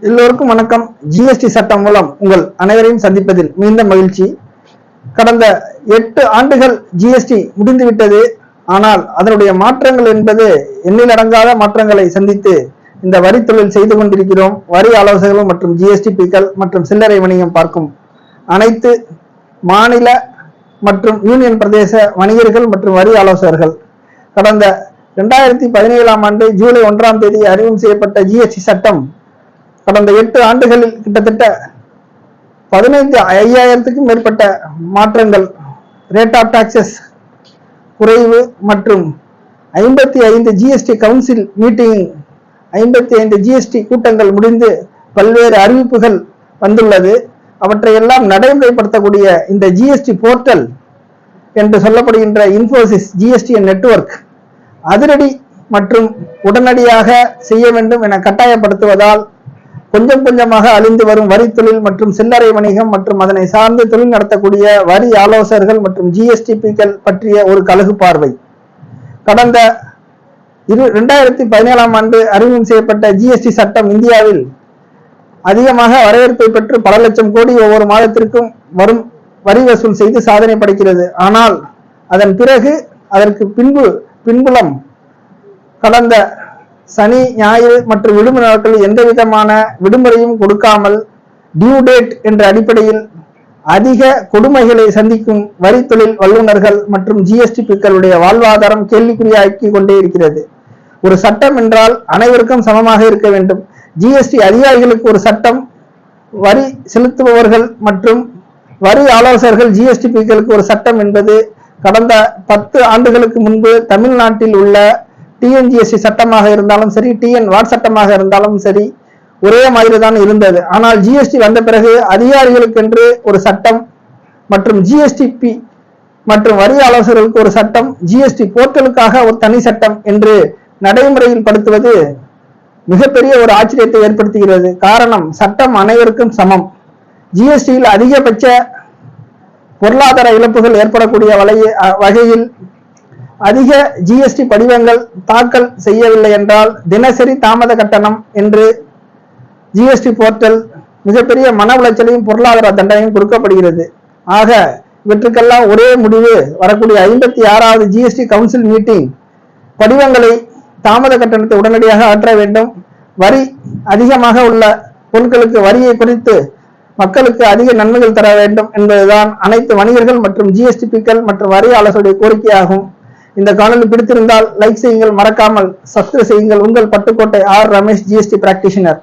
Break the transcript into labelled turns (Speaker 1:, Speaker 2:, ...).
Speaker 1: எல்லோருக்கும் வணக்கம். ஜிஎஸ்டி சட்டம் மூலம் உங்கள் அனைவரையும் சந்திப்பதில் மிகுந்த மகிழ்ச்சி. கடந்த 8 ஆண்டுகள் ஜிஎஸ்டி முடிந்துவிட்டது. ஆனால் அதனுடைய மாற்றங்கள் என்பது எண்ணிலடங்காத மாற்றங்களை சந்தித்து இந்த வரி தொழில் செய்து கொண்டிருக்கிறோம். வரி ஆலோசகர்கள் மற்றும் ஜிஎஸ்டிபிக்கள் மற்றும் சில்லறை வணிகம் பார்க்கும் அனைத்து மாநில மற்றும் யூனியன் பிரதேச வணிகர்கள் மற்றும் வரி ஆலோசகர்கள், கடந்த 2017ஆம் ஆண்டு ஜூலை 1ஆம் தேதி அறிமுகம் செய்யப்பட்ட ஜிஎஸ்டி சட்டம் கடந்த 8 ஆண்டுகளில் கிட்டத்தட்ட 15,000க்கும் மேற்பட்ட மாற்றங்கள், ரேட் ஆஃப் டாக்ஸஸ் குறைவு மற்றும் 55 ஜிஎஸ்டி கவுன்சில் மீட்டிங், 55 ஜிஎஸ்டி கூட்டங்கள் முடிந்து பல்வேறு அறிவிப்புகள் வந்துள்ளது. அவற்றையெல்லாம் நடைமுறைப்படுத்தக்கூடிய இந்த ஜிஎஸ்டி போர்ட்டல் என்று சொல்லப்படுகின்ற இன்ஃபோசிஸ் ஜிஎஸ்டி நெட்வொர்க் அதிரடி மற்றும் உடனடியாக செய்ய வேண்டும் என கட்டாயப்படுத்துவதால் கொஞ்சம் கொஞ்சமாக அழிந்து வரும் வரி தொழில் மற்றும் சில்லறை வணிகம் மற்றும் அதனை சார்ந்து தொழில் நடத்தக்கூடிய வரி ஆலோசகர்கள் மற்றும் ஜிஎஸ்டிபிக்கள் பற்றிய ஒரு கலகு பார்வை. கடந்த 2017ஆம் ஆண்டு அறிமுகம் செய்யப்பட்ட ஜிஎஸ்டி சட்டம் இந்தியாவில் அதிகமாக வரவேற்பை பெற்று பல லட்சம் கோடி ஒவ்வொரு மாதத்திற்கும் வரும் வரி வசூல் செய்து சாதனை படைக்கிறது. ஆனால் அதன் பிறகு அதற்கு பின்புலம் கடந்த சனி, ஞாயிறு மற்றும் விடுமுறை நாட்களில் எந்த விதமான விடுமுறையும் கொடுக்காமல் டியூ டேட் என்ற அடிப்படையில் அதிக கொடுமைகளை சந்திக்கும் வரி தொழில் வல்லுநர்கள் மற்றும் ஜிஎஸ்டிபிக்களுடைய வாழ்வாதாரம் கேள்விக்குறியாக்கி கொண்டே இருக்கிறது. ஒரு சட்டம் என்றால் அனைவருக்கும் சமமாக இருக்க வேண்டும். ஜிஎஸ்டி அதிகாரிகளுக்கு ஒரு சட்டம், வரி செலுத்துபவர்கள் மற்றும் வரி ஆலோசகர்கள் ஜிஎஸ்டிபிக்களுக்கு ஒரு சட்டம் என்பது கடந்த 10 ஆண்டுகளுக்கு முன்பு தமிழ்நாட்டில் உள்ள டிஎன்ஜிஎஸ்டி சட்டமாக இருந்தாலும் சரி, டிஎன் வாட் சட்டமாக இருந்தாலும் சரி, ஒரே மாதிரி தான் இருந்தது. ஆனால் ஜிஎஸ்டி வந்த பிறகு அதிகாரிகளுக்கென்று ஒரு சட்டம் மற்றும் ஜிஎஸ்டிபி மற்றும் வரி ஆலோசகர்களுக்கு ஒரு சட்டம், ஜிஎஸ்டி போர்ட்டலுக்காக ஒரு தனி சட்டம் என்று நடைமுறையில் படுத்துவது மிகப்பெரிய ஒரு ஆச்சரியத்தை ஏற்படுத்துகிறது. காரணம், சட்டம் அனைவருக்கும் சமம். ஜிஎஸ்டியில் அதிகபட்ச பொருளாதார இழப்புகள் ஏற்படக்கூடிய வகையில் அதிக ஜிஎஸ்டி படிவங்கள் தாக்கல் செய்யவில்லை என்றால் தினசரி தாமத கட்டணம் என்று ஜிஎஸ்டி போர்ட்டல் மிகப்பெரிய மன உளைச்சலையும் பொருளாதார தண்டனையும் கொடுக்கப்படுகிறது. ஆக இவற்றுக்கெல்லாம் ஒரே முடிவு, வரக்கூடிய 56வது ஜிஎஸ்டி கவுன்சில் மீட்டிங் படிவங்களை தாமத கட்டணத்தை உடனடியாக அகற்ற வேண்டும். வரி அதிகமாக உள்ள பொருட்களுக்கு வரியை குறைத்து மக்களுக்கு அதிக நன்மைகள் தர வேண்டும் என்பதுதான் அனைத்து வணிகர்கள் மற்றும் ஜிஎஸ்டிபிக்கள் மற்றும் வரி ஆலோசகருடைய கோரிக்கையாகும். இந்த காணொலி பிடித்திருந்தால் லைக் செய்யுங்கள், மறக்காமல் சப்ஸ்கிரைப் செய்யுங்கள். உங்கள் Pattukkottai R Ramesh, GST practitioner.